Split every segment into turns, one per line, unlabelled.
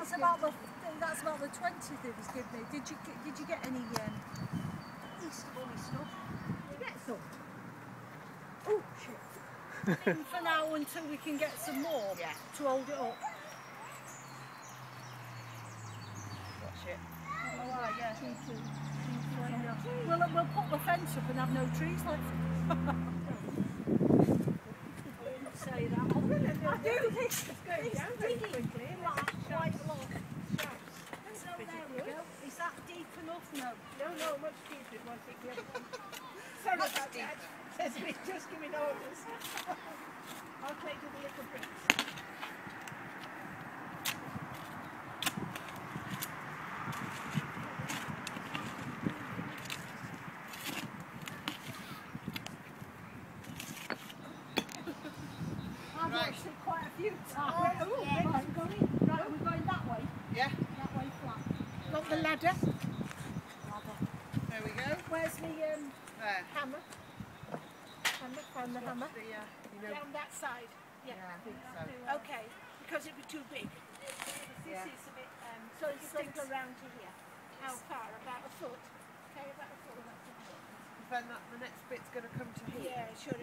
That's about the 20th it was given me. Did you get any Easter bunny stuff? Did you get some? Oh shit! For now until we can get some more to hold it up.
Watch it.
Oh yeah. We'll put the fence up and have no trees left. Say that. I do this. It's going down very quickly. Quite a lot. So there we go. Is that deep enough? No.
No, much deeper. It won't take the other one. Sorry about that. Says we're just giving orders. I'll take to the little bricks.
I've watched it quite a few times. Oh, yeah. Right, we're going that way.
Yeah.
That way flat.
Got the ladder.
There
we go.
Where's the
hammer?
Find the hammer.
Down that side. Yeah, I think so. Okay, because it would be too big. This is a bit, so you think around to here. How far? About a foot. Okay, about a foot.
Then the next bit's going to come to here.
Yeah, sure.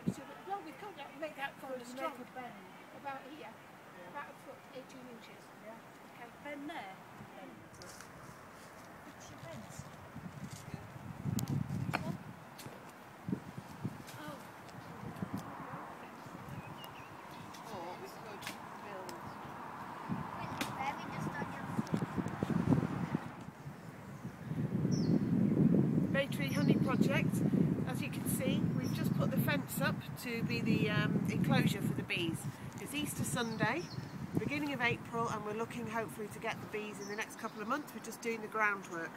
Well, we could make that for a strong bend. About here. Yeah. About a foot, 18 inches.
Yeah.
Okay.
Bend there. What's your fence?
Baytree Honey Project. As you can see, we've just put the fence up to be the enclosure for the bees. It's Easter Sunday, beginning of April, and we're looking hopefully to get the bees in the next couple of months. We're just doing the groundwork.